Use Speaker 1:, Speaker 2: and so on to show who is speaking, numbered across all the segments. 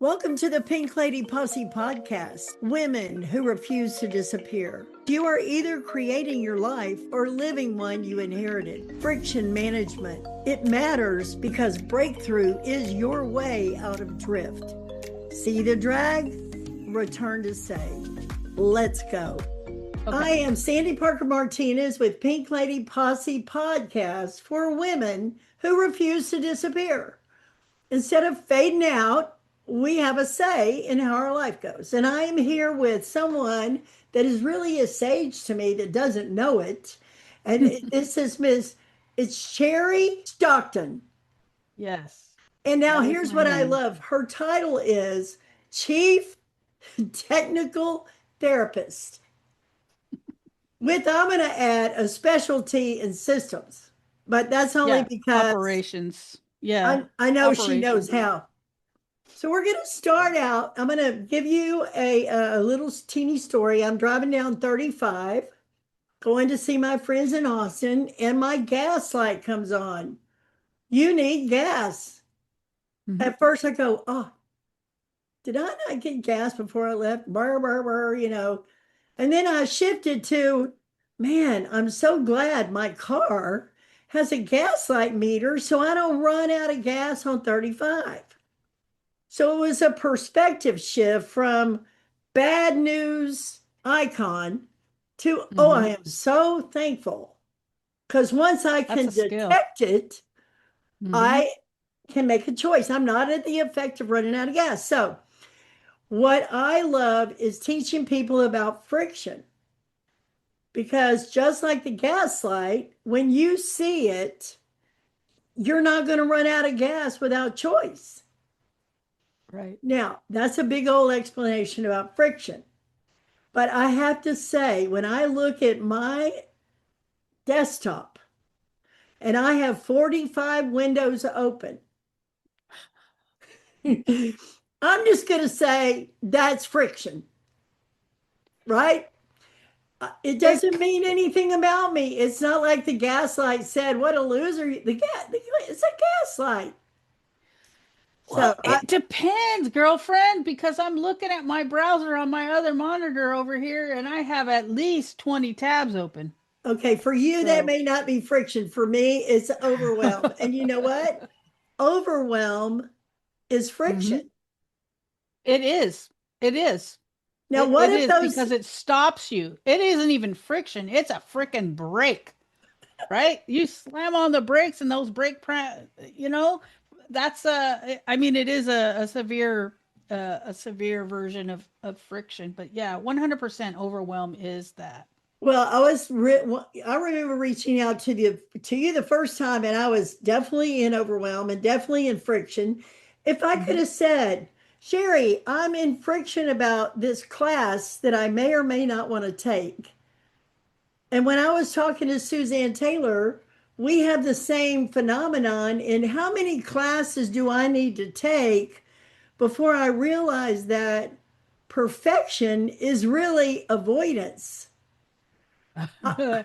Speaker 1: Welcome to the Pink Lady Posse podcast, Women Who Refuse to Disappear. You are either creating your life or living one you inherited. Friction management. It matters because breakthrough is your way out of drift. See the drag? Return to say. Let's go. Okay. I am Sandy Parker Martinez with Pink Lady Posse podcast for women who refuse to disappear. Instead of fading out, we have a say in how our life goes. And I am here with someone that is really a sage to me that doesn't know it. And this is it's Cheri Stockton.
Speaker 2: Yes.
Speaker 1: And now here's what I love. Her title is Chief Technical Therapist. I'm going to add a specialty in systems, but that's only because
Speaker 2: operations. Yeah.
Speaker 1: I know she knows how. So we're going to start out. I'm going to give you a little teeny story. I'm driving down 35, going to see my friends in Austin, and my gas light comes on. You need gas. Mm-hmm. At first I go, oh, did I not get gas before I left? Burr, burr, burr, And then I shifted to, man, I'm so glad my car has a gas light meter so I don't run out of gas on 35. So it was a perspective shift from bad news icon to, oh, I am so thankful. Because once I can detect it, I can make a choice. I'm not at the effect of running out of gas. So what I love is teaching people about friction. Because just like the gas light, when you see it, you're not going to run out of gas without choice.
Speaker 2: Right.
Speaker 1: Now, that's a big old explanation about friction. But I have to say, when I look at my desktop and I have 45 windows open, I'm just going to say that's friction, right? It doesn't mean anything about me. It's not like the gaslight said, what a loser. It's a gaslight.
Speaker 2: Well, it depends, girlfriend, because I'm looking at my browser on my other monitor over here and I have at least 20 tabs open.
Speaker 1: Okay, for you, that may not be friction. For me, it's overwhelm. And you know what? Overwhelm is friction.
Speaker 2: It is. It is.
Speaker 1: Now, what if those?
Speaker 2: Because it stops you. It isn't even friction. It's a freaking brake, right? You slam on the brakes and those that's I mean, it is a severe version of friction, but yeah, 100% overwhelm is that.
Speaker 1: Well, I remember reaching out to you the first time, and I was definitely in overwhelm and definitely in friction. If I could have said, Cheri, I'm in friction about this class that I may or may not want to take. And when I was talking to Suzanne Taylor, we have the same phenomenon in how many classes do I need to take before I realize that perfection is really avoidance. I'd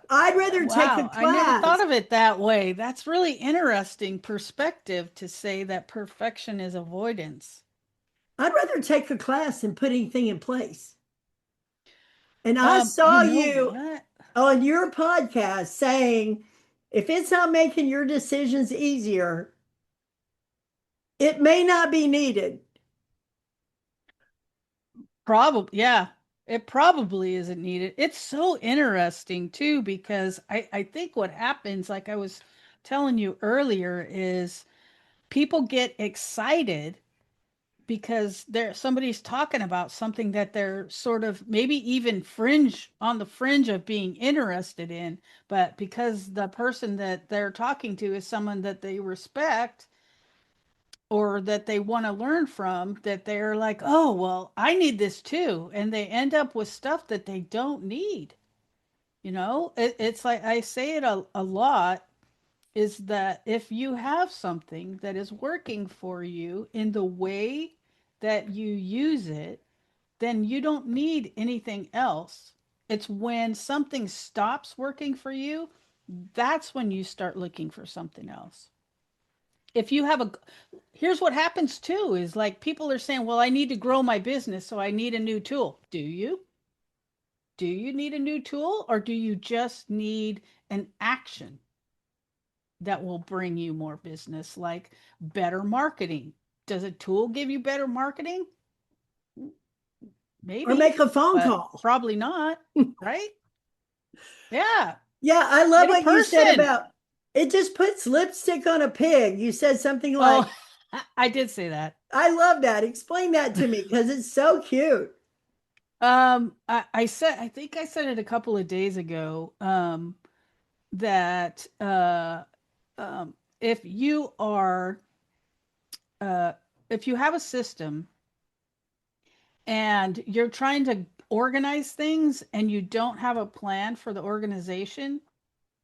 Speaker 1: rather take a class.
Speaker 2: I never thought of it that way. That's really interesting perspective to say that perfection is avoidance.
Speaker 1: I'd rather take a class than put anything in place. And I saw you on your podcast saying, if it's not making your decisions easier, it may not be needed.
Speaker 2: Probably, yeah. It probably isn't needed. It's so interesting too, because I think what happens, like I was telling you earlier, is people get excited because somebody's talking about something that they're sort of maybe even on the fringe of being interested in, but because the person that they're talking to is someone that they respect or that they want to learn from, that they're like, oh, well, I need this too. And they end up with stuff that they don't need. It's like I say it a lot, is that if you have something that is working for you in the way that you use it, then you don't need anything else. It's when something stops working for you, that's when you start looking for something else. if you have a, here's what happens too is like people are saying, well, I need to grow my business, so I need a new tool. Do you? Do you need a new tool, or do you just need an action that will bring you more business, like better marketing? Does a tool give you better marketing?
Speaker 1: Or
Speaker 2: Maybe,
Speaker 1: make a phone
Speaker 2: but
Speaker 1: call.
Speaker 2: probably not, right? Yeah.
Speaker 1: Yeah, I love
Speaker 2: Get a
Speaker 1: what you said
Speaker 2: person.
Speaker 1: about it just puts lipstick on a pig. You said something like,
Speaker 2: Oh, I did say that.
Speaker 1: I love that. Explain that to me because it's so cute.
Speaker 2: I said, I think I said it a couple of days ago, that if you are, uh, if you have a system and you're trying to organize things and you don't have a plan for the organization,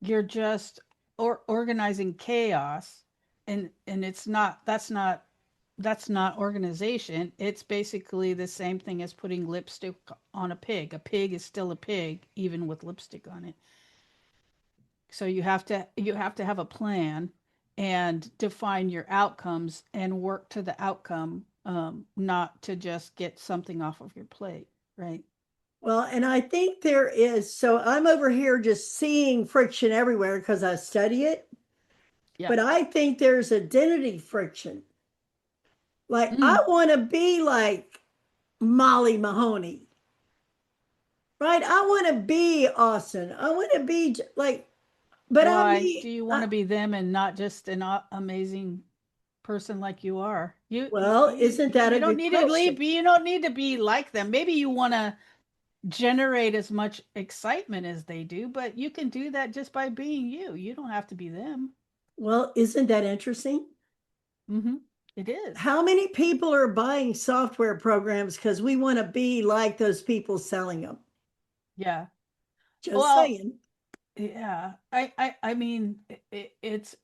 Speaker 2: you're just organizing chaos, and it's not, that's not organization. It's basically the same thing as putting lipstick on a pig. A pig is still a pig even with lipstick on it. So you have to have a plan and define your outcomes and work to the outcome, not to just get something off of your plate, right?
Speaker 1: Well, and I think there is, so I'm over here just seeing friction everywhere because I study it,
Speaker 2: Yeah.
Speaker 1: but I think there's identity friction. Like, I
Speaker 2: Mm.
Speaker 1: want to be like Molly Mahoney, right? I want to be Austin. I want to be like, but I'm
Speaker 2: Why do
Speaker 1: me.
Speaker 2: you want to be them and not just an amazing person like you are?
Speaker 1: Well, isn't that
Speaker 2: You
Speaker 1: a
Speaker 2: don't
Speaker 1: good
Speaker 2: need to
Speaker 1: question?
Speaker 2: leave. You don't need to be like them. Maybe you want to generate as much excitement as they do, but you can do that just by being you. You don't have to be them.
Speaker 1: Well, isn't that interesting?
Speaker 2: Mm-hmm. It is.
Speaker 1: How many people are buying software programs because we want to be like those people selling them?
Speaker 2: Yeah.
Speaker 1: Just
Speaker 2: Well,
Speaker 1: saying.
Speaker 2: yeah. I mean, it's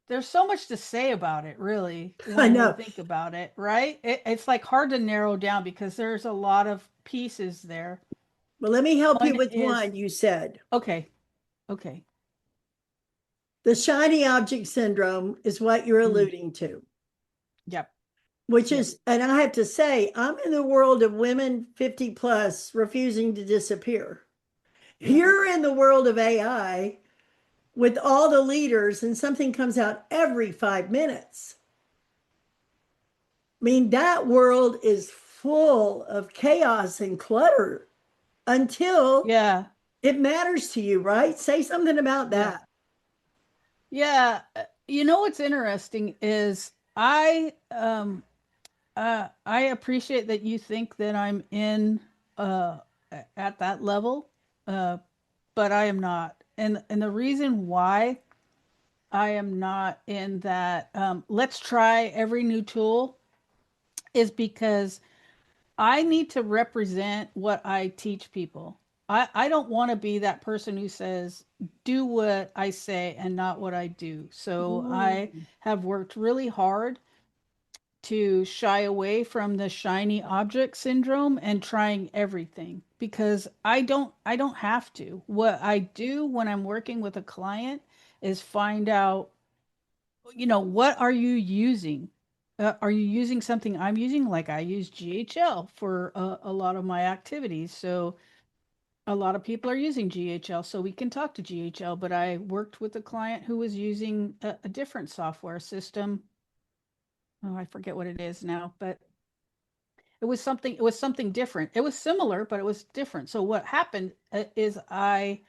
Speaker 2: there's so much to say about it, really,
Speaker 1: I
Speaker 2: when we
Speaker 1: know.
Speaker 2: think about it, right? It's like hard to narrow down because there's a lot of pieces there.
Speaker 1: Well, let me help you
Speaker 2: One
Speaker 1: with
Speaker 2: is
Speaker 1: one. You said
Speaker 2: okay, okay.
Speaker 1: the shiny object syndrome is what you're
Speaker 2: Mm,
Speaker 1: alluding to,
Speaker 2: yep,
Speaker 1: which
Speaker 2: yep,
Speaker 1: is, and I have to say, I'm in the world of women 50 plus refusing to disappear.
Speaker 2: yep.
Speaker 1: You're in the world of AI with all the leaders, and something comes out every 5 minutes. I mean, that world is full of chaos and clutter until
Speaker 2: Yeah,
Speaker 1: it matters to you, right? Say something about
Speaker 2: yeah.
Speaker 1: that.
Speaker 2: Yeah, you know what's interesting is I appreciate that you think that I'm in uh at that level, uh but I am not. And the reason why I am not in that, let's try every new tool, is because I need to represent what I teach people. I don't want to be that person who says, do what I say and not what I do. So I
Speaker 1: Mm.
Speaker 2: have worked really hard to shy away from the shiny object syndrome and trying everything, because I don't have to. What I do when I'm working with a client is find out, what are you using? Are you using something I'm using? Like I use GHL for a lot of my activities. So a lot of people are using GHL, so we can talk to GHL. But I worked with a client who was using a different software system. Oh, I forget what it is now, but it was something different. It was similar, but it was different. So what happened is I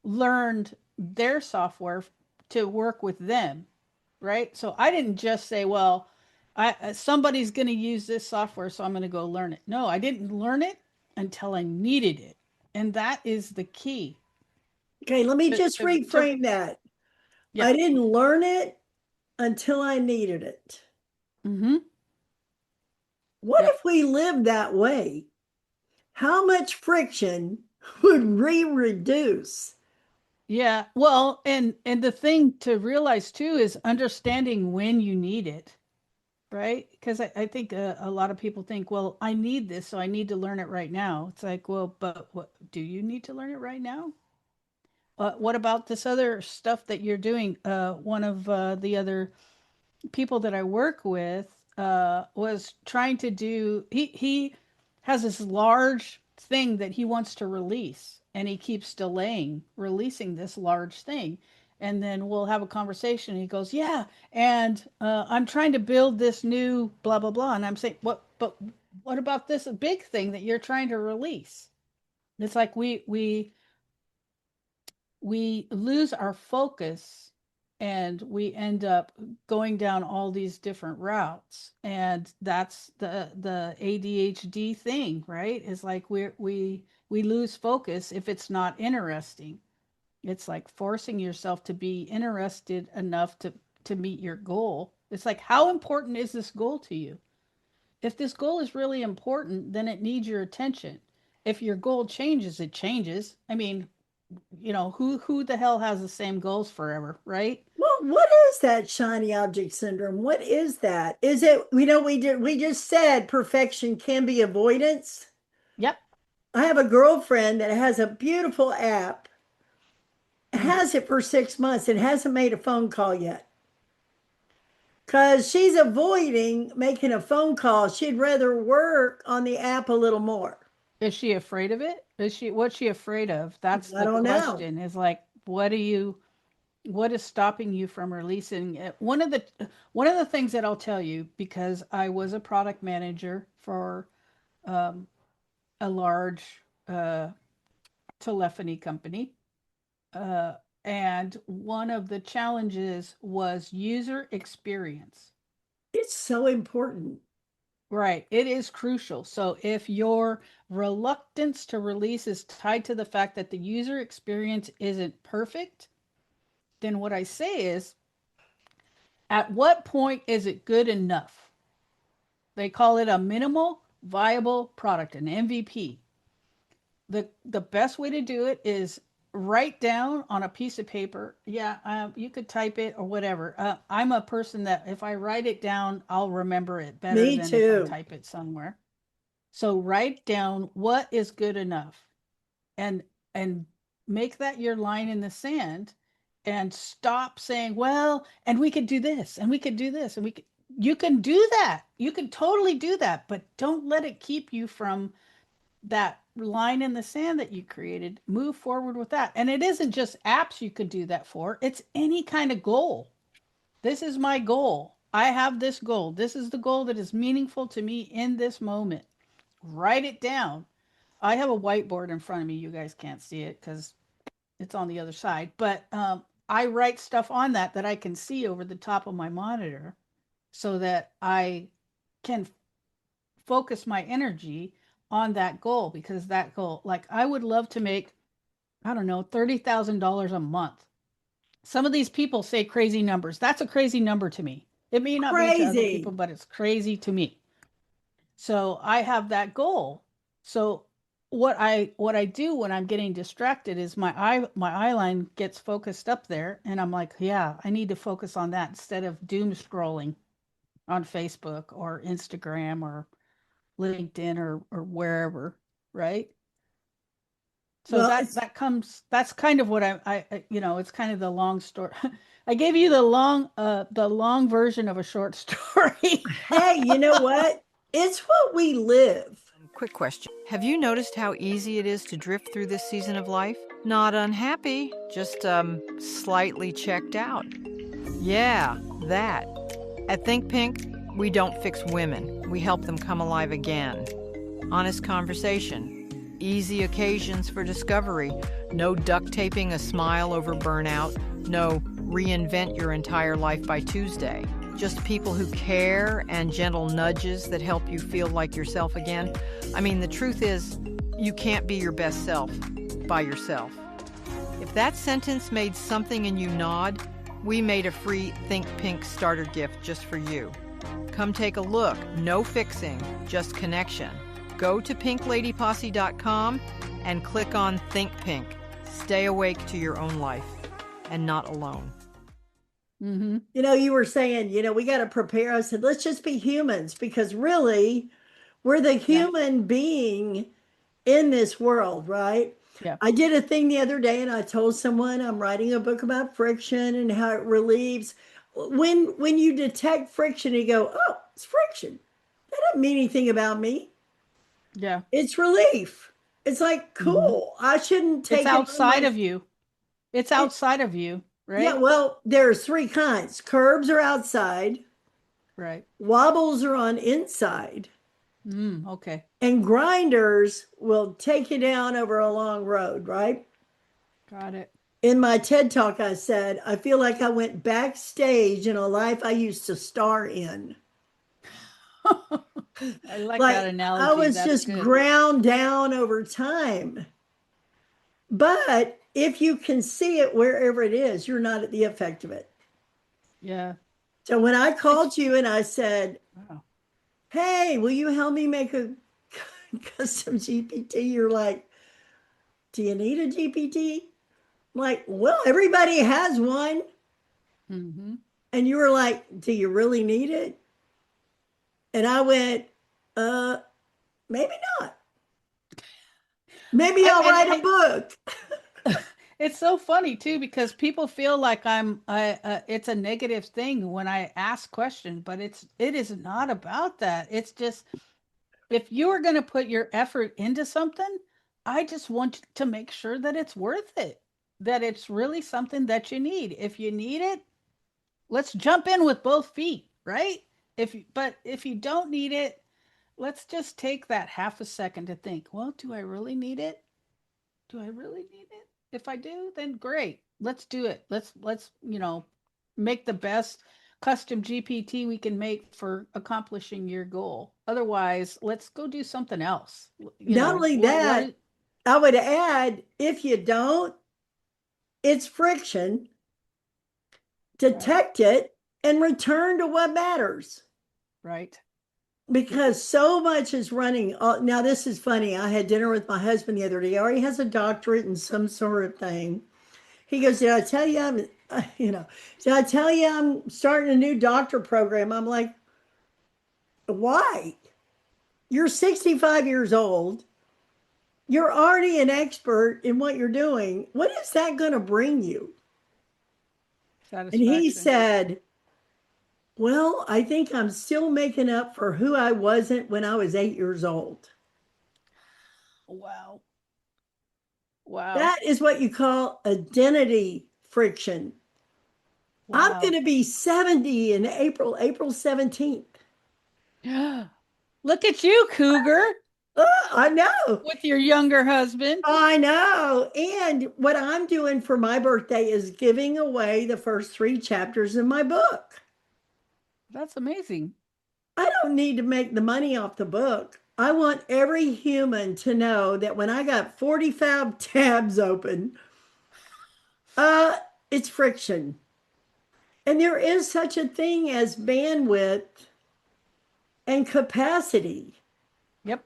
Speaker 2: learned their software to work with them, right? So I didn't just say, well, somebody's going to use this software, so I'm going to go learn it. No, I didn't learn it until I needed it. And that is the key
Speaker 1: Okay, let me just
Speaker 2: to
Speaker 1: reframe that.
Speaker 2: yeah.
Speaker 1: I didn't learn it until I needed it.
Speaker 2: Mm-hmm.
Speaker 1: What
Speaker 2: Yep.
Speaker 1: if we lived that way? How much friction would we reduce?
Speaker 2: Yeah. Well, and the thing to realize too is understanding when you need it, right? Because I think a lot of people think, well, I need this, so I need to learn it right now. It's like, well, but what do you need to learn it right now? what about this other stuff that you're doing? One of the other people that I work with was trying to do. He has this large thing that he wants to release, and he keeps delaying releasing this large thing. And then we'll have a conversation. And he goes, "Yeah, and I'm trying to build this new blah blah blah." And I'm saying, "What? But what about this big thing that you're trying to release?" It's like we lose our focus and we end up going down all these different routes, and that's the ADHD thing, right? Is like we lose focus if it's not interesting. It's like forcing yourself to be interested enough to meet your goal. It's like, how important is this goal to you? If this goal is really important, then it needs your attention. If your goal changes, it changes. I mean, who the hell has the same goals forever, right?
Speaker 1: Well, what is that shiny object syndrome? What is that? Is it, we just said perfection can be avoidance.
Speaker 2: Yep.
Speaker 1: I have a girlfriend that has a beautiful app,
Speaker 2: Mm.
Speaker 1: has it for 6 months and hasn't made a phone call yet. Because she's avoiding making a phone call. She'd rather work on the app a little more.
Speaker 2: Is she afraid of it? What's she afraid of? That's
Speaker 1: I
Speaker 2: the
Speaker 1: don't know.
Speaker 2: question. Is like, what is stopping you from releasing it? One of the things that I'll tell you, because I was a product manager for um, a large uh, telephony company. Uh, and one of the challenges was user experience.
Speaker 1: It's so important.
Speaker 2: Right. It is crucial. So if your reluctance to release is tied to the fact that the user experience isn't perfect, then what I say is, at what point is it good enough? They call it a minimal viable product, an MVP. The best way to do it is write down on a piece of paper. Yeah, you could type it or whatever. I'm a person that if I write it down, I'll remember it better
Speaker 1: Me
Speaker 2: than if I
Speaker 1: too.
Speaker 2: type it somewhere. So write down what is good enough, and and make that your line in the sand, and stop saying, well, and we could do this and we could do this and we could. You can do that. You can totally do that, but don't let it keep you from that line in the sand that you created. Move forward with that. And it isn't just apps you could do that for, it's any kind of goal. This is my goal. I have this goal. This is the goal that is meaningful to me in this moment. Write it down. I have a whiteboard in front of me. You guys can't see it because it's on the other side, but I write stuff on that I can see over the top of my monitor so that I can focus my energy on that goal, because that goal, like, I would love to make, I don't know, $30,000 a month. Some of these people say crazy numbers. That's a crazy number to me. It may not be to other people,
Speaker 1: Crazy.
Speaker 2: but it's crazy to me. So I have that goal. So what I do when I'm getting distracted is my eye line gets focused up there, and I'm like, yeah, I need to focus on that instead of doom scrolling on Facebook or Instagram or LinkedIn or wherever, right? So
Speaker 1: Well,
Speaker 2: that's kind of what it's kind of the long story. I gave you the long version of a short story.
Speaker 1: hey, you know what? It's what we live.
Speaker 3: Quick question. Have you noticed how easy it is to drift through this season of life? Not unhappy, just slightly checked out. Yeah, that. At Think Pink, we don't fix women. We help them come alive again. Honest conversation. Easy occasions for discovery. No duct taping a smile over burnout. No reinvent your entire life by Tuesday. Just people who care and gentle nudges that help you feel like yourself again. I mean, the truth is, you can't be your best self by yourself. If that sentence made something in you nod, we made a free Think Pink starter gift just for you. Come take a look. No fixing, just connection. Go to pinkladyposse.com and click on Think Pink. Stay awake to your own life and not alone.
Speaker 2: Mm-hmm.
Speaker 1: You were saying, we got to prepare. I said, let's just be humans, because really we're the
Speaker 2: Yeah.
Speaker 1: human being in this world, right?
Speaker 2: Yeah.
Speaker 1: I did a thing the other day and I told someone I'm writing a book about friction and how it relieves. When you detect friction, you go, oh, it's friction. That doesn't mean anything about me.
Speaker 2: Yeah.
Speaker 1: It's relief. It's like,
Speaker 2: Hmm.
Speaker 1: cool. I shouldn't
Speaker 2: It's
Speaker 1: take it on
Speaker 2: outside
Speaker 1: my,
Speaker 2: of you. It's
Speaker 1: it,
Speaker 2: outside of you,
Speaker 1: yeah,
Speaker 2: right?
Speaker 1: well, there's three kinds. Curbs are outside,
Speaker 2: Right.
Speaker 1: wobbles are on inside,
Speaker 2: Okay.
Speaker 1: and grinders will take you down over a long road, right?
Speaker 2: Got it.
Speaker 1: In my TED talk, I said, I feel like I went backstage in a life I used to star in.
Speaker 2: I like that
Speaker 1: Like I
Speaker 2: analogy.
Speaker 1: was
Speaker 2: That's
Speaker 1: just
Speaker 2: good.
Speaker 1: ground down over time. But if you can see it wherever it is, you're not at the effect of it.
Speaker 2: Yeah.
Speaker 1: So when I
Speaker 2: It's
Speaker 1: called you and I said,
Speaker 2: wow.
Speaker 1: hey, will you help me make a custom GPT? You're like, do you need a GPT? I'm like, well, everybody has one.
Speaker 2: Hmm.
Speaker 1: And you were like, do you really need it? And I went, uh, maybe not. Maybe I'll write a
Speaker 2: I
Speaker 1: book.
Speaker 2: it's so funny too because people feel like it's a negative thing when I ask questions, but it is not about that. It's just if you are going to put your effort into something, I just want to make sure that it's worth it, that it's really something that you need. If you need it, let's jump in with both feet, right? But if you don't need it, let's just take that half a second to think, well, do I really need it? Do I really need it? If I do, then great. Let's do it. Let's make the best custom GPT we can make for accomplishing your goal. Otherwise, let's go do something else.
Speaker 1: Not only
Speaker 2: What
Speaker 1: that,
Speaker 2: is
Speaker 1: I would add, if you don't, it's friction,
Speaker 2: right,
Speaker 1: detect it, and return to what matters.
Speaker 2: right.
Speaker 1: Because so much is running. Now, this is funny. I had dinner with my husband the other day. He already has a doctorate in some sort of thing. He goes, did I tell you did I tell you I'm starting a new doctor program? I'm like, why? You're 65 years old. You're already an expert in what you're doing. What is that going to bring you? And he
Speaker 2: Satisfaction.
Speaker 1: said, well, I think I'm still making up for who I wasn't when I was 8 years old.
Speaker 2: Wow. Wow.
Speaker 1: That is what you call identity friction. I'm going
Speaker 2: Wow.
Speaker 1: to be 70 in April 17th.
Speaker 2: Look at you, Cougar,
Speaker 1: I know.
Speaker 2: with your younger husband.
Speaker 1: I know. And what I'm doing for my birthday is giving away the first three chapters in my book.
Speaker 2: That's amazing.
Speaker 1: I don't need to make the money off the book. I want every human to know that when I got 45 tabs open, uh, it's friction. And there is such a thing as bandwidth and capacity.
Speaker 2: Yep.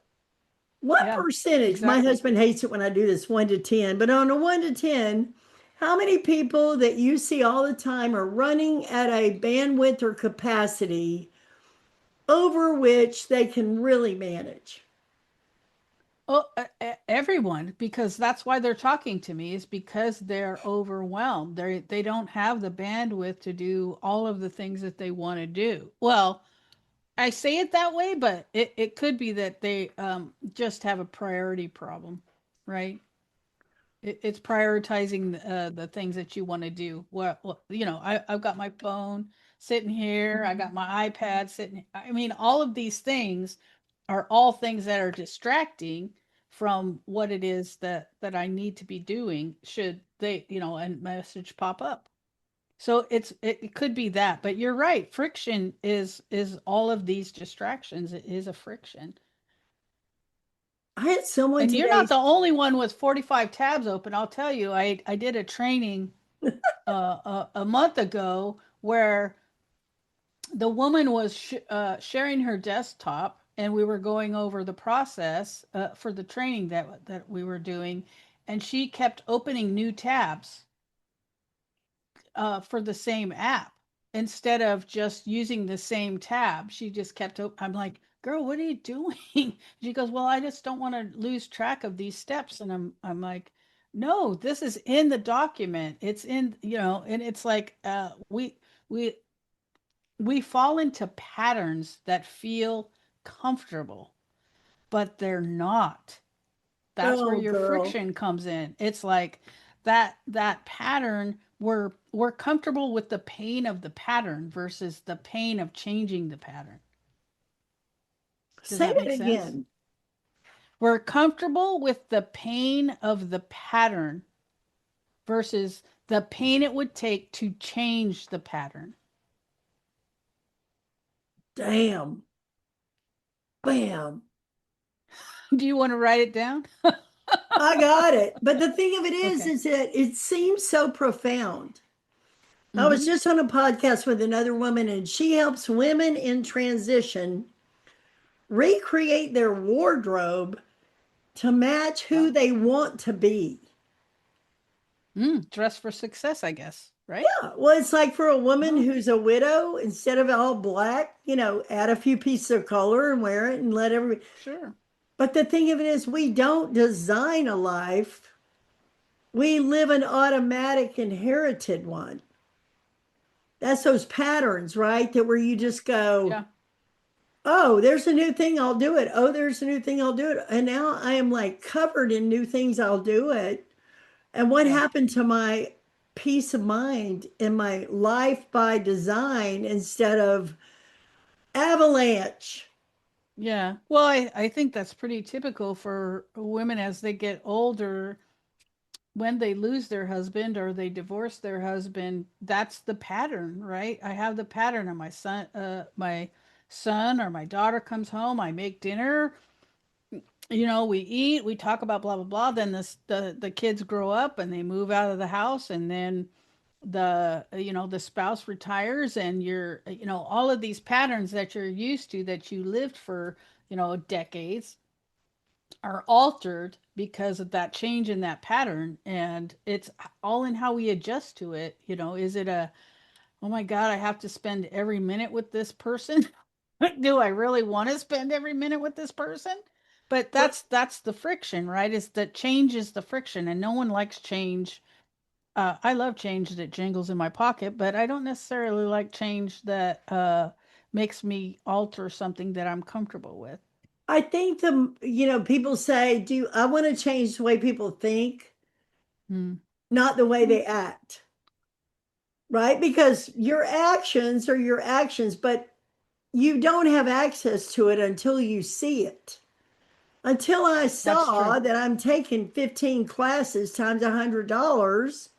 Speaker 1: What
Speaker 2: Yeah,
Speaker 1: percentage? My
Speaker 2: exactly.
Speaker 1: husband hates it when I do this 1 to 10, but on a 1 to 10, how many people that you see all the time are running at a bandwidth or capacity over which they can really manage?
Speaker 2: Oh, everyone, because that's why they're talking to me, is because they're overwhelmed. They don't have the bandwidth to do all of the things that they want to do. Well, I say it that way, but it could be that they just have a priority problem, right? It's prioritizing the things that you want to do. I've got my phone sitting here, I got my iPad sitting. I mean, all of these things are all things that are distracting from what it is that I need to be doing. Should they, and message pop up. So it could be that, but you're right. Friction is all of these distractions. It is a friction.
Speaker 1: I had someone
Speaker 2: And you're
Speaker 1: today.
Speaker 2: not the only one with 45 tabs open. I'll tell you, I did a training a month ago where the woman was sharing her desktop and we were going over the process for the training that we were doing. And she kept opening new tabs for the same app instead of just using the same tab. She just kept I'm like, girl, what are you doing? She goes, well, I just don't want to lose track of these steps. And I'm like, No, this is in the document. It's in, and it's like we we fall into patterns that feel comfortable, but they're not. That's where
Speaker 1: Oh,
Speaker 2: your
Speaker 1: girl.
Speaker 2: friction comes in. It's like that pattern, we're comfortable with the pain of the pattern versus the pain of changing the pattern. Does
Speaker 1: Say
Speaker 2: that
Speaker 1: that
Speaker 2: make sense?
Speaker 1: again.
Speaker 2: We're comfortable with the pain of the pattern versus the pain it would take to change the pattern.
Speaker 1: Damn. Bam.
Speaker 2: Do you want to write it down?
Speaker 1: I got it. But the thing of it
Speaker 2: Okay.
Speaker 1: is that it seems so profound. I was
Speaker 2: Mm-hmm.
Speaker 1: just on a podcast with another woman, and she helps women in transition recreate their wardrobe to match who
Speaker 2: Wow.
Speaker 1: they want to be.
Speaker 2: Dress for success, I guess, right?
Speaker 1: Yeah, well, it's like for a woman
Speaker 2: Oh,
Speaker 1: who's a widow, instead of all black, add a few pieces of color and wear it and let everybody.
Speaker 2: sure.
Speaker 1: But the thing of it is, we don't design a life, we live an automatic inherited one. That's those patterns, right? That where you just go,
Speaker 2: Yeah.
Speaker 1: oh, there's a new thing, I'll do it. Oh, there's a new thing, I'll do it. And now I am like covered in new things, I'll do it. And what
Speaker 2: Yeah.
Speaker 1: happened to my peace of mind in my life by design instead of avalanche?
Speaker 2: Yeah. Well, I think that's pretty typical for women as they get older. When they lose their husband or they divorce their husband, that's the pattern, right? I have the pattern of my son or my daughter comes home, I make dinner, we eat, we talk about blah blah blah. Then the kids grow up and they move out of the house, and then the spouse retires, and you're all of these patterns that you're used to that you lived for decades are altered because of that change in that pattern, and it's all in how we adjust to it. Is it a, oh my god, I have to spend every minute with this person? Do I really want to spend every minute with this person? But that's the friction, right? Is that change is the friction, and no one likes change. I love change that jingles in my pocket, but I don't necessarily like change that makes me alter something that I'm comfortable with.
Speaker 1: I think people say, do I want to change the way people think,
Speaker 2: Hmm.
Speaker 1: not the way they act, right? Because your actions are your actions, but you don't have access to it until you see it. Until I
Speaker 2: That's true.
Speaker 1: saw that I'm taking 15 classes times $100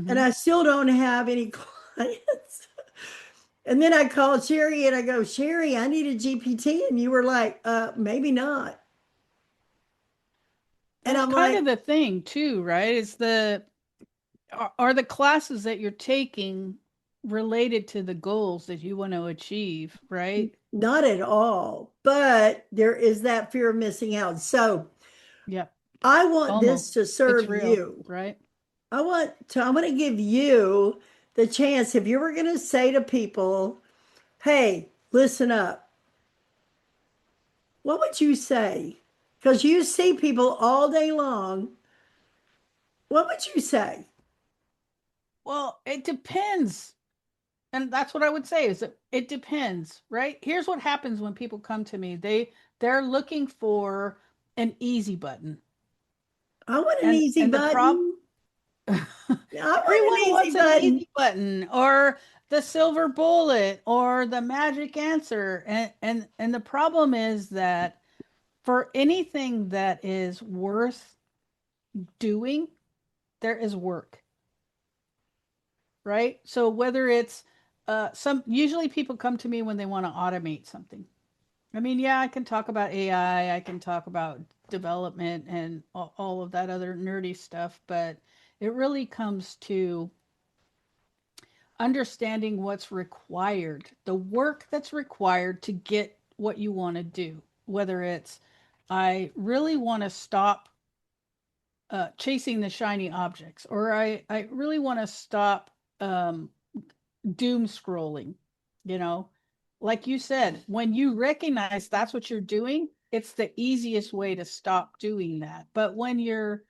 Speaker 1: and
Speaker 2: Hmm.
Speaker 1: I still don't have any clients. And then I called Cheri and I go, Cheri, I need a GPT. And you were like, maybe not. And
Speaker 2: That's
Speaker 1: I'm
Speaker 2: kind
Speaker 1: like,
Speaker 2: of the thing too, right? Is are the classes that you're taking related to the goals that you want to achieve, right?
Speaker 1: not at all. But there is that fear of missing out. So
Speaker 2: Yep.
Speaker 1: I want
Speaker 2: FOMO.
Speaker 1: this to
Speaker 2: It's
Speaker 1: serve
Speaker 2: real,
Speaker 1: you.
Speaker 2: right?
Speaker 1: I'm going to give you the chance. If you were going to say to people, hey, listen up, what would you say? Because you see people all day long. What would you say?
Speaker 2: Well, it depends. And that's what I would say is that it depends, right? Here's what happens when people come to me. They're looking for an easy button.
Speaker 1: I want an
Speaker 2: And
Speaker 1: easy
Speaker 2: the prob
Speaker 1: button. I want an
Speaker 2: everyone
Speaker 1: easy
Speaker 2: wants an
Speaker 1: button.
Speaker 2: easy button or the silver bullet or the magic answer. And the problem is that for anything that is worth doing, there is work, right? So whether it's some usually people come to me when they want to automate something. I mean, yeah, I can talk about AI, I can talk about development and all of that other nerdy stuff, but it really comes to understanding what's required, the work that's required to get what you want to do. Whether it's, I really want to stop chasing the shiny objects, or I really want to stop um, doom scrolling, you know, like you said, when you recognize that's what you're doing, it's the easiest way to stop doing that. But when you're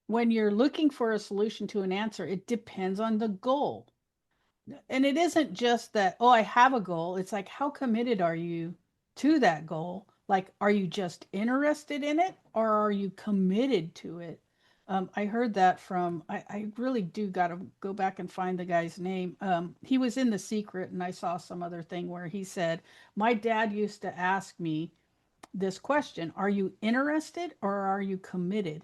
Speaker 2: when you're looking for a solution to an answer, it depends on the goal. And it isn't just that, oh, I have a goal. It's like, how committed are you to that goal? Like, are you just interested in it or are you committed to it? I heard that from, I really do got to go back and find the guy's name. He was in The Secret, and I saw some other thing where he said, my dad used to ask me this question: are you interested or are you committed?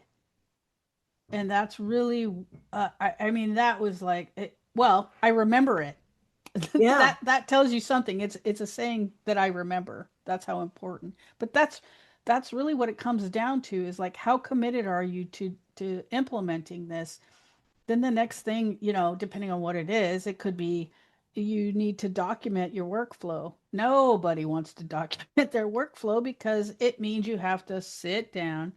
Speaker 2: And that's really, I mean, that was like, well, I remember it.
Speaker 1: Yeah.
Speaker 2: That tells you something. It's a saying that I remember. That's how important. But that's really what it comes down to, is like, how committed are you to implementing this? Then the next thing, depending on what it is, it could be you need to document your workflow. Nobody wants to document their workflow because it means you have to sit down,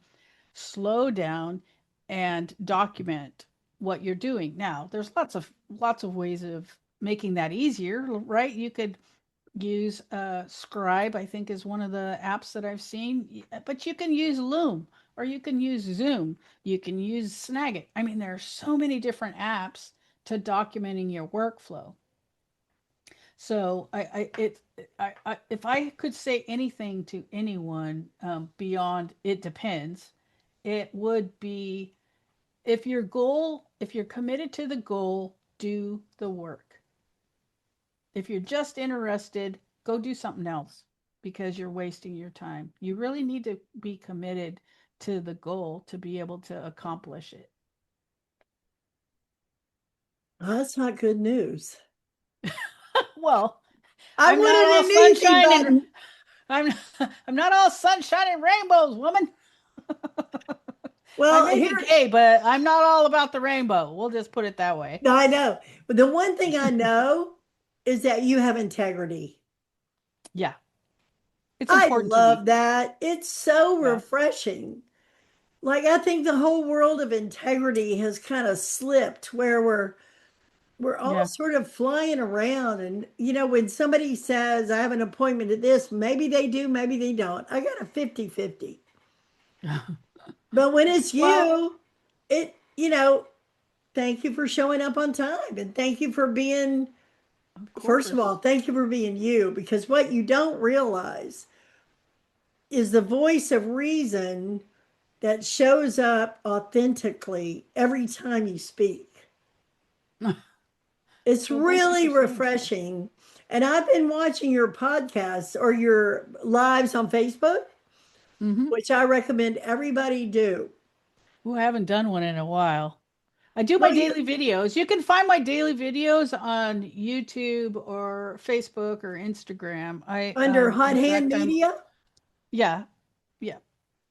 Speaker 2: slow down, and document what you're doing. Now, there's lots of ways of making that easier, right? You could use Scribe, I think is one of the apps that I've seen, but you can use Loom, or you can use Zoom, you can use Snagit. I mean, there are so many different apps to documenting your workflow. So if I could say anything to anyone, beyond it depends, it would be, if you're committed to the goal, do the work. If you're just interested, go do something else because you're wasting your time. You really need to be committed to the goal to be able to accomplish it.
Speaker 1: Oh, that's not good news.
Speaker 2: Well,
Speaker 1: I
Speaker 2: I'm not
Speaker 1: wanted
Speaker 2: all
Speaker 1: an easy
Speaker 2: sunshine and
Speaker 1: button.
Speaker 2: I'm I'm not all sunshine and rainbows, woman. I
Speaker 1: Well,
Speaker 2: may be
Speaker 1: here,
Speaker 2: gay, but I'm not all about the rainbow. We'll just put it that way.
Speaker 1: I know. But the one thing I know is that you have integrity.
Speaker 2: Yeah, it's
Speaker 1: I
Speaker 2: important to me.
Speaker 1: love that. It's so
Speaker 2: Yeah,
Speaker 1: refreshing. Like I think the whole world of integrity has kind of slipped where we're all
Speaker 2: yeah.
Speaker 1: sort of flying around, and when somebody says I have an appointment at this, maybe they do, maybe they don't. I got a 50-50. But when it's
Speaker 2: Well,
Speaker 1: you, it thank you for showing up on time, and thank you for being,
Speaker 2: of
Speaker 1: first of all,
Speaker 2: course.
Speaker 1: thank you for being you, because what you don't realize is the voice of reason that shows up authentically every time you speak. It's
Speaker 2: Well, thank you
Speaker 1: really
Speaker 2: for saying so.
Speaker 1: refreshing. And I've been watching your podcasts or your lives on Facebook,
Speaker 2: Mm-hmm.
Speaker 1: which I recommend everybody do.
Speaker 2: Who haven't done one in a while. I do my
Speaker 1: Well, you
Speaker 2: daily videos. You can find my daily videos on YouTube or Facebook or Instagram.
Speaker 1: under Hot
Speaker 2: In
Speaker 1: Hand
Speaker 2: fact, I'm
Speaker 1: Media.
Speaker 2: yeah, yeah,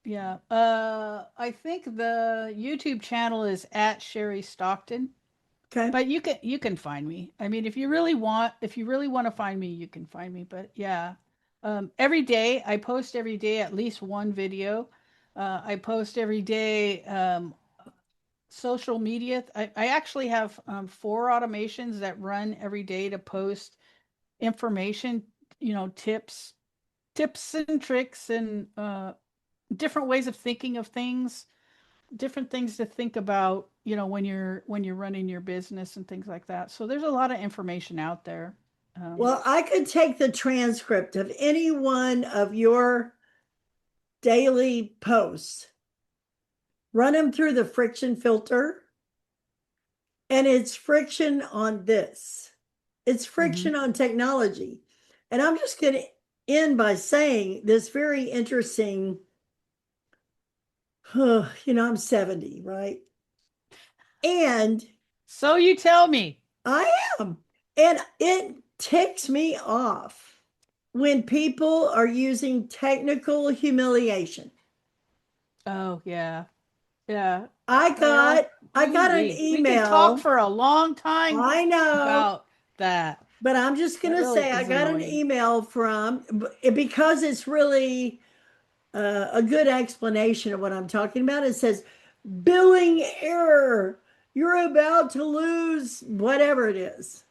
Speaker 2: yeah. I think the YouTube channel is at Cheri Stockton,
Speaker 1: Okay.
Speaker 2: but you can find me. I mean, if you really want to find me, you can find me. But yeah, every day I post every day at least one video. I post every day. Social media. I actually have four automations that run every day to post information, tips and tricks, and different ways of thinking of things, different things to think about, when you're running your business and things like that. So there's a lot of information out there. Um,
Speaker 1: Well, I could take the transcript of any one of your daily posts, run them through the friction filter, and it's friction on this. It's
Speaker 2: mhm.
Speaker 1: friction on technology. And I'm just going to end by saying this very interesting, I'm 70, right? And
Speaker 2: So you tell me.
Speaker 1: I am. And it ticks me off when people are using technical humiliation.
Speaker 2: Oh yeah, yeah.
Speaker 1: I
Speaker 2: Well,
Speaker 1: got I got an
Speaker 2: we could talk
Speaker 1: email.
Speaker 2: for a long time
Speaker 1: I know,
Speaker 2: about that.
Speaker 1: but I'm just going
Speaker 2: That
Speaker 1: to
Speaker 2: really
Speaker 1: say I
Speaker 2: is
Speaker 1: got an
Speaker 2: annoying.
Speaker 1: email from, because it's really a good explanation of what I'm talking about. It says billing error. You're about to lose whatever it is.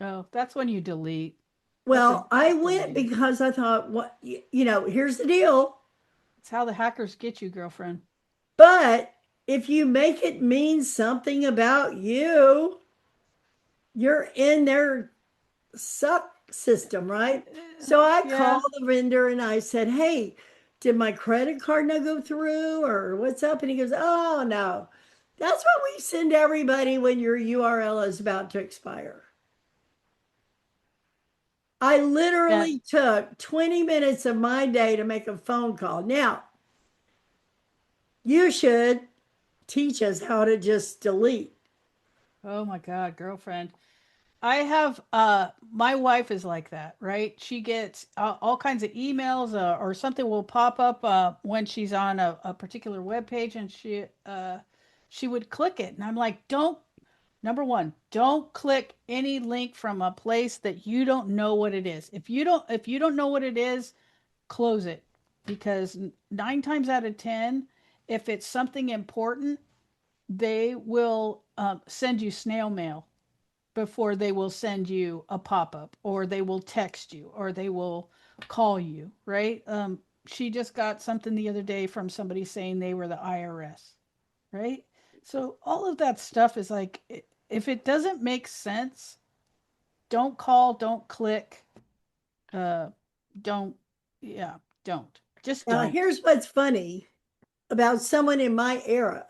Speaker 2: Oh, that's when you delete. That's a
Speaker 1: Well, I went
Speaker 2: deleting.
Speaker 1: because I thought, here's the deal.
Speaker 2: It's how the hackers get you, girlfriend.
Speaker 1: But if you make it mean something about you, you're in their suck system, right? So I
Speaker 2: Yeah.
Speaker 1: called the vendor and I said, "Hey, did my credit card not go through or what's up?" And he goes, "Oh, no. That's what we send everybody when your URL is about to expire." I
Speaker 2: Yeah.
Speaker 1: literally took 20 minutes of my day to make a phone call. Now, you should teach us how to just delete.
Speaker 2: Oh my God, girlfriend. I have my wife is like that, right? She gets all kinds of emails or something will pop up when she's on a particular web page and she would click it and I'm like, "Don't number 1, don't click any link from a place that you don't know what it is. If you don't know what it is, close it because 9 times out of 10 if it's something important, they will send you snail mail before they will send you a pop-up or they will text you or they will call you, right? She just got something the other day from somebody saying they were the IRS, right? So all of that stuff is like if it doesn't make sense, don't call, don't click, uh don't yeah, don't. Just
Speaker 1: Now,
Speaker 2: don't.
Speaker 1: here's what's funny about someone in my era.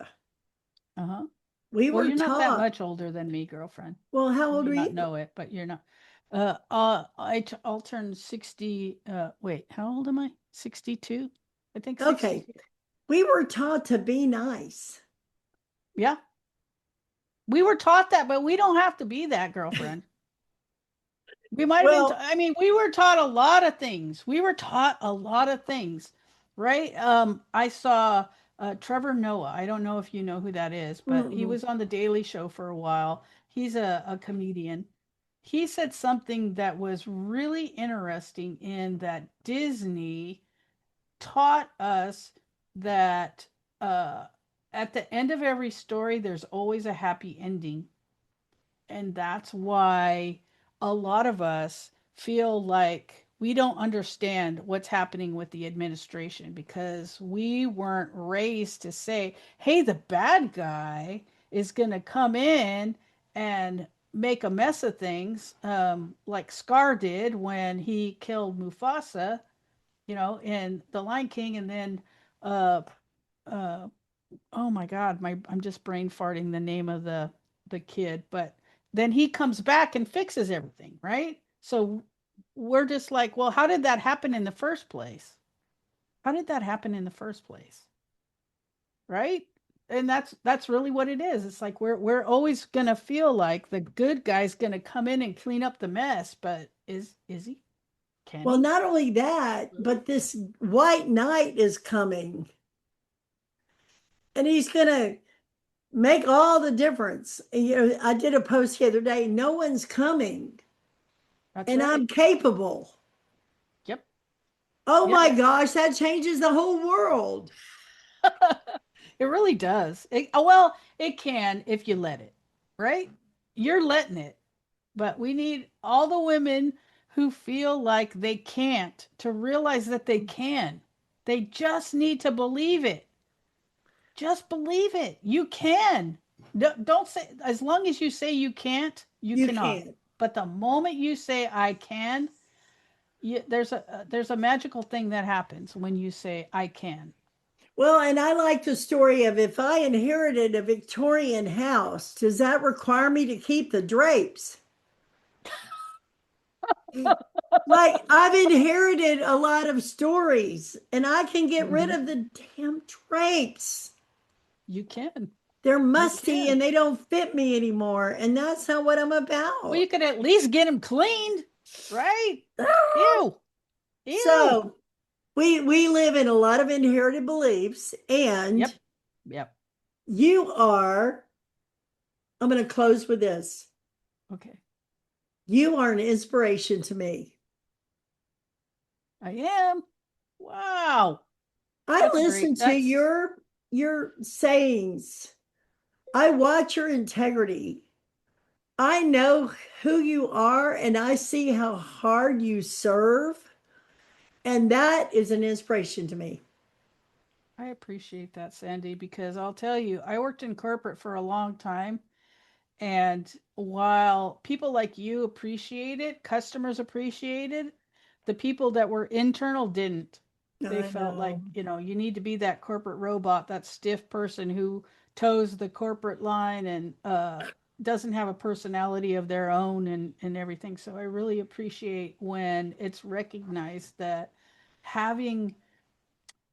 Speaker 2: Uh-huh.
Speaker 1: We
Speaker 2: Well,
Speaker 1: were
Speaker 2: you're not that
Speaker 1: taught,
Speaker 2: much older than me, girlfriend.
Speaker 1: well, how
Speaker 2: You
Speaker 1: old
Speaker 2: may
Speaker 1: are
Speaker 2: not
Speaker 1: you?
Speaker 2: know it, but you're not. I'll turn 60. Wait, how old am I? 62? I think
Speaker 1: Okay.
Speaker 2: 62.
Speaker 1: We were taught to be nice.
Speaker 2: Yeah, we were taught that, but we don't have to be that, girlfriend. We might have been,
Speaker 1: Well,
Speaker 2: I mean, we were taught a lot of things. We were taught a lot of things, right? I saw Trevor Noah. I don't know if you know who that is, but he
Speaker 1: mm-mm.
Speaker 2: was on the Daily Show for a while. He's a comedian. He said something that was really interesting in that Disney taught us that uh, at the end of every story, there's always a happy ending. And that's why a lot of us feel like we don't understand what's happening with the administration because we weren't raised to say, hey, the bad guy is going to come in and make a mess of things, like Scar did when he killed Mufasa, in The Lion King. And then, uh, uh, oh my God, I'm just brain farting the name of the kid, but then he comes back and fixes everything, right? So we're just like, well, how did that happen in the first place? How did that happen in the first place? Right? And that's really what it is. It's like we're always gonna feel like the good guy's gonna come in and clean up the mess, but is he? Can
Speaker 1: Well,
Speaker 2: he?
Speaker 1: not only that,
Speaker 2: Really?
Speaker 1: but this white knight is coming and he's going to make all the difference. And, I did a post the other day, no one's coming
Speaker 2: That's
Speaker 1: and
Speaker 2: right.
Speaker 1: I'm capable.
Speaker 2: Yep.
Speaker 1: Oh my
Speaker 2: Yep.
Speaker 1: gosh, that changes the whole world.
Speaker 2: It really does. Well, it can if you let it, right? You're letting it. But we need all the women who feel like they can't to realize that they can. They just need to believe it. Just believe it. You can. Don't say, as long as you say you can't, you
Speaker 1: You
Speaker 2: cannot.
Speaker 1: can't.
Speaker 2: But the moment you say I can, there's a magical thing that happens when you say I can.
Speaker 1: Well, and I like the story of if I inherited a Victorian house, does that require me to keep the drapes? Like I've inherited a lot of stories and I can get rid
Speaker 2: Mhm.
Speaker 1: of the damn drapes.
Speaker 2: You can.
Speaker 1: They're
Speaker 2: You
Speaker 1: musty
Speaker 2: can.
Speaker 1: and they don't fit me anymore. And that's not what I'm
Speaker 2: Well,
Speaker 1: about.
Speaker 2: you could at least get them cleaned, right? Ew. Ew.
Speaker 1: So we live in a lot of inherited beliefs, and
Speaker 2: Yep. Yep.
Speaker 1: you are, I'm going to close with this.
Speaker 2: Okay.
Speaker 1: You are an inspiration to me.
Speaker 2: I am. Wow.
Speaker 1: I
Speaker 2: That's great.
Speaker 1: listen to your sayings. I watch your integrity. I know who you are and I see how hard you serve. And that is an inspiration to me.
Speaker 2: I appreciate that, Sandy, because I'll tell you, I worked in corporate for a long time. And while people like you appreciate it, customers appreciated, the people that were internal didn't. They
Speaker 1: I
Speaker 2: felt like,
Speaker 1: know.
Speaker 2: you need to be that corporate robot, that stiff person who toes the corporate line and doesn't have a personality of their own and everything. So I really appreciate when it's recognized that having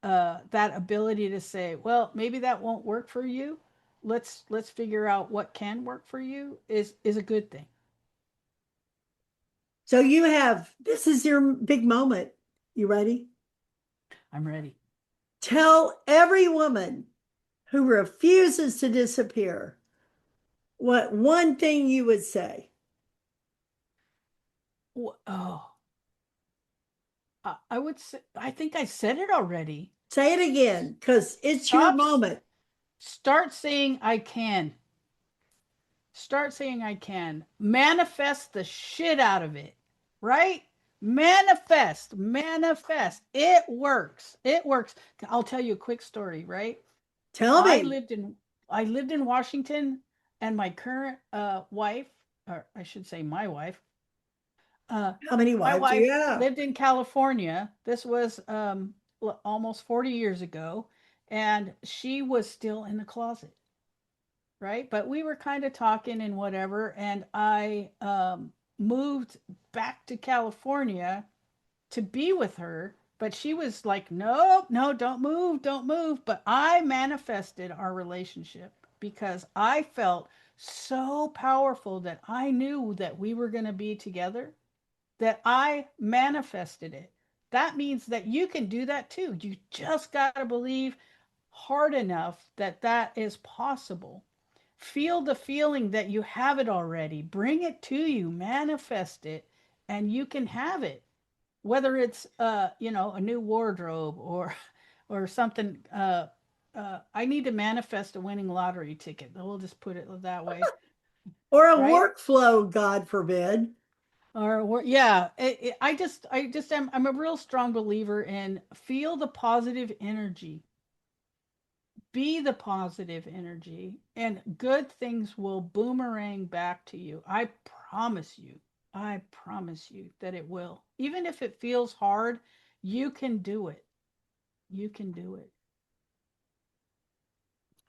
Speaker 2: that ability to say, well, maybe that won't work for you. Let's figure out what can work for you is a good thing.
Speaker 1: So this is your big moment. You ready?
Speaker 2: I'm ready.
Speaker 1: Tell every woman who refuses to disappear what one thing you would say.
Speaker 2: Oh, I would say, I think I said it already.
Speaker 1: Say it again, because it's your
Speaker 2: Stop.
Speaker 1: moment.
Speaker 2: Start saying I can. Start saying I can. Manifest the shit out of it, right? Manifest. It works. It works. I'll tell you a quick story, right?
Speaker 1: Tell
Speaker 2: I
Speaker 1: me.
Speaker 2: lived in I lived in Washington, and my current wife, or I should say my wife, uh,
Speaker 1: How many
Speaker 2: my
Speaker 1: wives do
Speaker 2: wife
Speaker 1: you have?
Speaker 2: lived in California. This was almost 40 years ago, and she was still in the closet, right? But we were kind of talking and whatever, and I moved back to California to be with her, but she was like, no, no, don't move, don't move. But I manifested our relationship because I felt so powerful that I knew that we were going to be together, that I manifested it. That means that you can do that too. You just got to believe hard enough that that is possible. Feel the feeling that you have it already. Bring it to you, manifest it, and you can have it, whether it's a new wardrobe or something. I need to manifest a winning lottery ticket. We'll just put it that way,
Speaker 1: Or a
Speaker 2: right?
Speaker 1: workflow, God forbid.
Speaker 2: Or yeah, I just I'm a real strong believer in feel the positive energy, be the positive energy, and good things will boomerang back to you. Promise you. I promise you that it will. Even if it feels hard, you can do it. You can do it.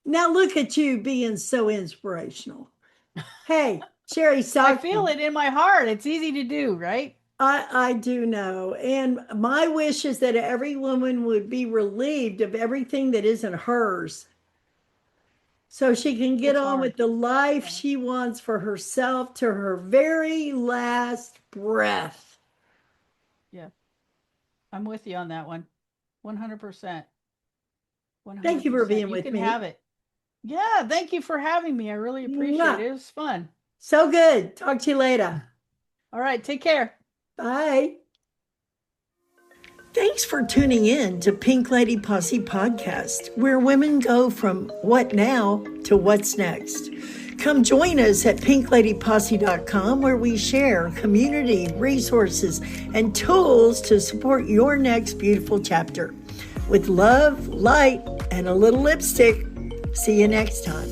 Speaker 1: Now look at you being so inspirational. Hey, Cheri
Speaker 2: I feel
Speaker 1: Stockton,
Speaker 2: it in my heart. It's easy to do, right?
Speaker 1: I do know. And my wish is that every woman would be relieved of everything that isn't hers so she can get
Speaker 2: It's
Speaker 1: on
Speaker 2: hard.
Speaker 1: with the life
Speaker 2: Yeah.
Speaker 1: she wants for herself to her very last breath.
Speaker 2: Yeah. I'm with you on that one. 100%.
Speaker 1: Thank you for
Speaker 2: 100%.
Speaker 1: being
Speaker 2: You
Speaker 1: with
Speaker 2: can
Speaker 1: me.
Speaker 2: have it. Yeah, thank you for having me. I really appreciate
Speaker 1: Mwah.
Speaker 2: it. It was fun.
Speaker 1: So good. Talk to you later.
Speaker 2: All right, take care.
Speaker 1: Bye. Thanks for tuning in to Pink Lady Posse Podcast, where women go from what now to what's next. Come join us at pinkladyposse.com, where we share community, resources, and tools to support your next beautiful chapter. With love, light, and a little lipstick. See you next time.